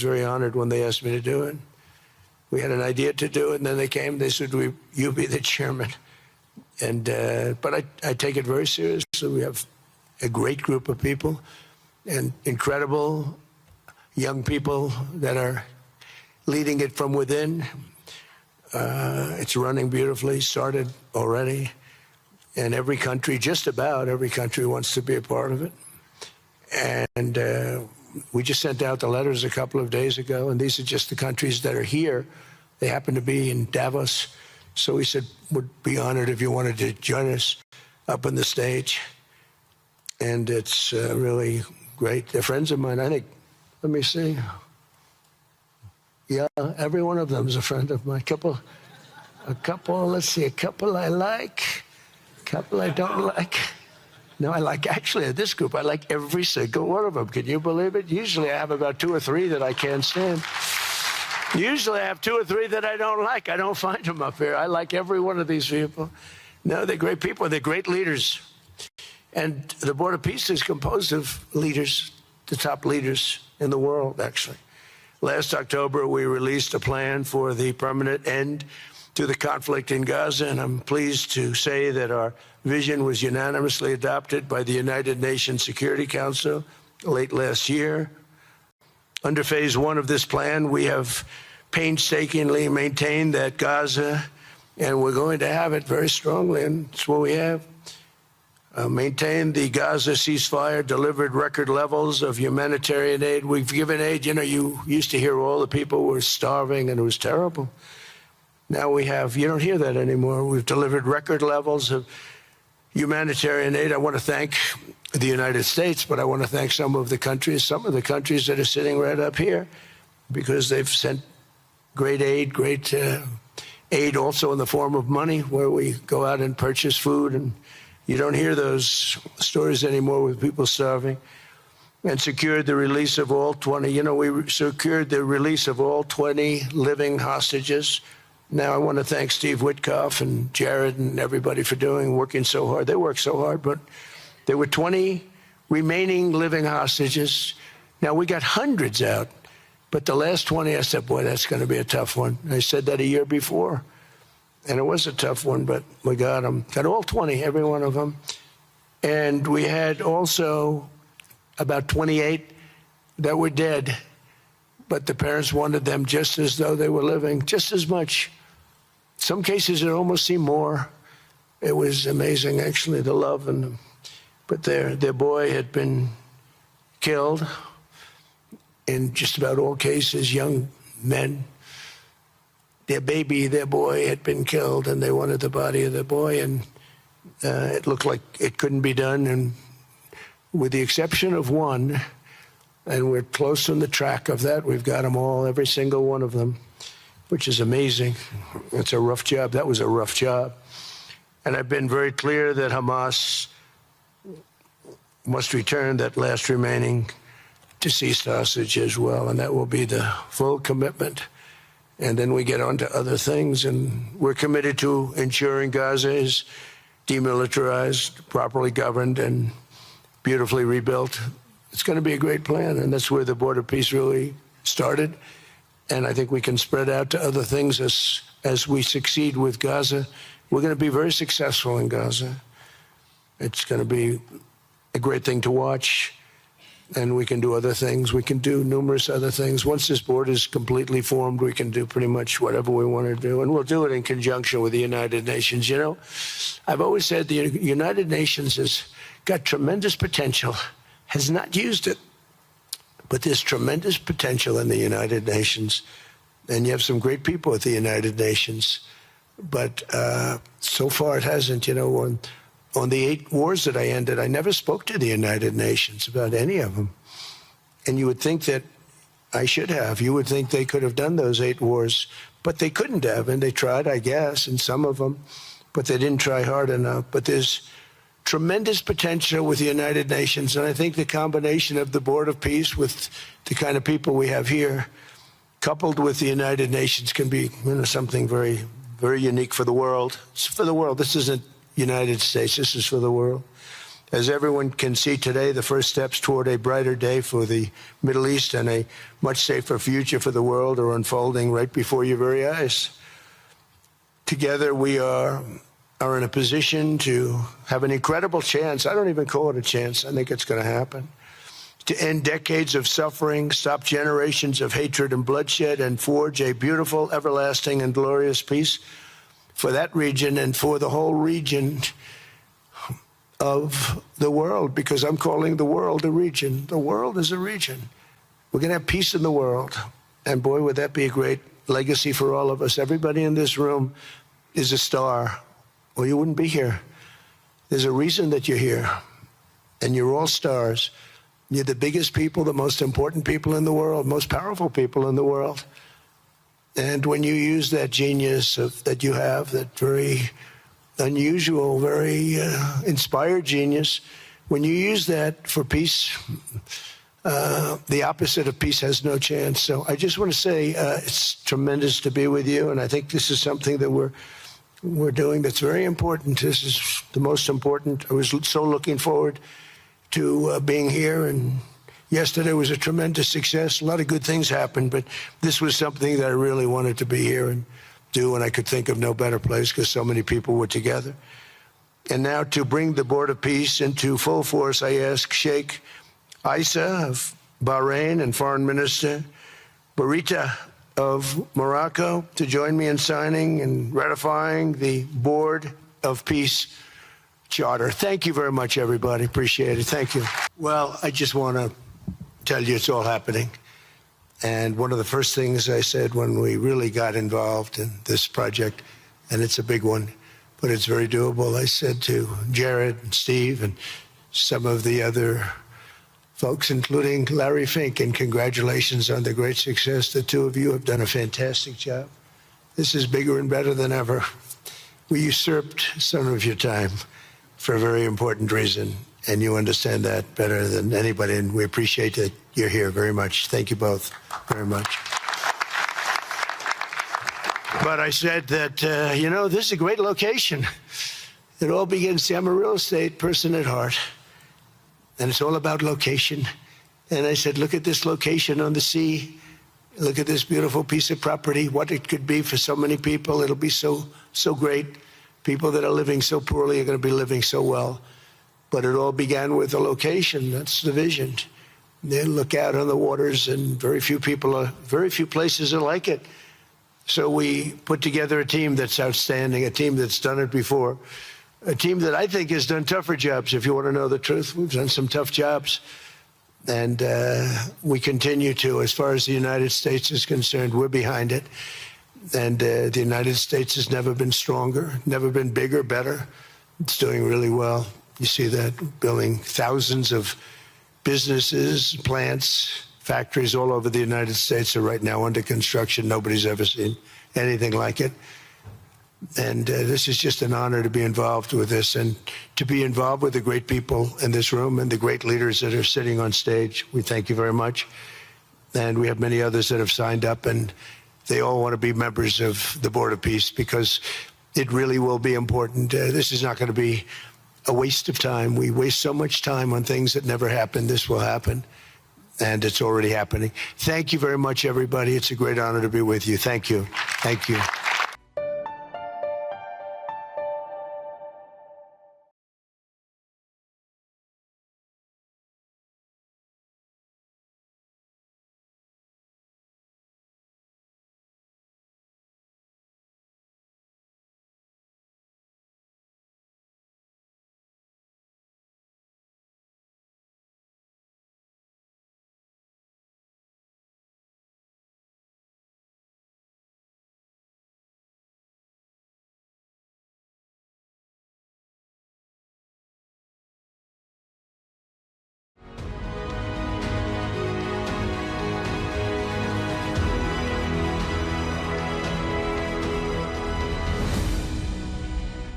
very honored when they asked me to do it. We had an idea to do it, and then they came. They said, "You be the chairman." And but I take it very seriously. We have a great group of people, and incredible young people that are leading it from within. It's running beautifully. Started already, and every country, just about every country, wants to be a part of it. And we just sent out the letters a couple of days ago, and these are just the countries that are here. They happen to be in Davos. So we said, we'd be honored if you wanted to join us up on the stage. And it's really great. They're friends of mine. I think, let me see. Yeah, every one of them is a friend of mine. A couple, let's see, a couple I like, a couple I don't like. No, I like, actually, this group, I like every single one of them. Can you believe it? Usually I have about 2 or 3 that I can't stand. Usually I have 2 or 3 that I don't like. I don't find them up here. I like every one of these people. No, they're great people. They're great leaders. And the Board of Peace is composed of leaders, the top leaders in the world, actually. Last October, we released a plan for the permanent end to the conflict in Gaza, and I'm pleased to say that our vision was unanimously adopted by the United Nations Security Council late last year. Under phase 1 of this plan, we have painstakingly maintained that Gaza, and we're going to have it very strongly, and it's what we have, maintained the Gaza ceasefire, delivered record levels of humanitarian aid. We've given aid. You know, you used to hear all the people were starving, and it was terrible. Now we have, you don't hear that anymore. We've delivered record levels of humanitarian aid. I want to thank the United States, but I want to thank some of the countries that are sitting right up here, because they've sent great aid, aid also in the form of money, where we go out and purchase food, and you don't hear those stories anymore with people starving. And secured the release of all 20, we secured the release of all 20 living hostages. Now, I want to thank Steve Witkoff and Jared and everybody for working so hard. They worked so hard, but there were 20 remaining living hostages. Now, we got hundreds out, but the last 20, I said, boy, that's going to be a tough one. I said that a year before, and it was a tough one, but we got them. Got all 20, every one of them. And we had also about 28 that were dead, but the parents wanted them just as though they were living, just as much. Some cases, it almost seemed more. It was amazing, actually, the love. But their boy had been killed in just about all cases, young men. Their boy had been killed, and they wanted the body of the boy, and it looked like it couldn't be done. And with the exception of one, and we're close on the track of that, we've got them all, every single one of them, which is amazing. It's a rough job. That was a rough job. And I've been very clear that Hamas must return that last remaining deceased hostage as well, and that will be the full commitment. And then we get on to other things, and we're committed to ensuring Gaza is demilitarized, properly governed, and beautifully rebuilt. It's going to be a great plan, and that's where the Board of Peace really started. And I think we can spread out to other things as we succeed with Gaza. We're going to be very successful in Gaza. It's going to be a great thing to watch, and we can do other things. We can do numerous other things. Once this board is completely formed, we can do pretty much whatever we want to do, and we'll do it in conjunction with the United Nations. You know, I've always said the United Nations has got tremendous potential, has not used it. But there's tremendous potential in the United Nations, and you have some great people at the United Nations. But so far it hasn't. You know, on the 8 wars that I ended, I never spoke to the United Nations about any of them. And you would think that I should have. You would think they could have done those 8 wars, but they couldn't have. And they tried, I guess, in some of them, but they didn't try hard enough. But there's tremendous potential with the United Nations, and I think the combination of the Board of Peace with the kind of people we have here, coupled with the United Nations, can be something very, very unique for the world. It's for the world. This isn't United States. This is for the world. As everyone can see today, the first steps toward a brighter day for the Middle East and a much safer future for the world are unfolding right before your very eyes. Together, we are in a position to have an incredible chance. I don't even call it a chance. I think it's going to happen. To end decades of suffering, stop generations of hatred and bloodshed, and forge a beautiful, everlasting, and glorious peace for that region and for the whole region of the world, because I'm calling the world a region. The world is a region. We're going to have peace in the world. And boy, would that be a great legacy for all of us. Everybody in this room is a star, or you wouldn't be here. There's a reason that you're here, and you're all stars. You're the biggest people, the most important people in the world, most powerful people in the world. And when you use that genius that you have, that very unusual, very inspired genius, when you use that for peace, the opposite of peace has no chance. So I just want to say it's tremendous to be with you, and I think this is something that we're doing that's very important. This is the most important. I was so looking forward to being here, and yesterday was a tremendous success. A lot of good things happened, but this was something that I really wanted to be here and do, and I could think of no better place because so many people were together. And now to bring the Board of Peace into full force, I ask Sheikh Isa of Bahrain and Foreign Minister Barita of Morocco to join me in signing and ratifying the Board of Peace Charter. Thank you very much, everybody. Appreciate it. Thank you. Well, I just want to tell you it's all happening. And one of the first things I said when we really got involved in this project, and it's a big one, but it's very doable, I said to Jared and Steve and some of the other folks, including Larry Fink, and congratulations on the great success. The two of you have done a fantastic job. This is bigger and better than ever. We usurped some of your time for a very important reason, and you understand that better than anybody, and we appreciate that you're here very much. Thank you both very much. But I said that, you know, this is a great location. It all begins, see, I'm a real estate person at heart, and it's all about location. And I said, look at this location on the sea. Look at this beautiful piece of property, what it could be for so many people. It'll be so great. People that are living so poorly are going to be living so well. But it all began with the location. That's the vision. They look out on the waters, and very few places are like it. So we put together a team that's outstanding, a team that's done it before, a team that I think has done tougher jobs. If you want to know the truth, we've done some tough jobs. And we continue to. As far as the United States is concerned, we're behind it. And the United States has never been stronger, never been bigger, better. It's doing really well. You see that, building thousands of businesses, plants, factories all over the United States are right now under construction. Nobody's ever seen anything like it. And this is just an honor to be involved with this and to be involved with the great people in this room and the great leaders that are sitting on stage. We thank you very much. And we have many others that have signed up, and they all want to be members of the Board of Peace because it really will be important. This is not going to be a waste of time. We waste so much time on things that never happen. This will happen, and it's already happening. Thank you very much, everybody. It's a great honor to be with you. Thank you. Thank you.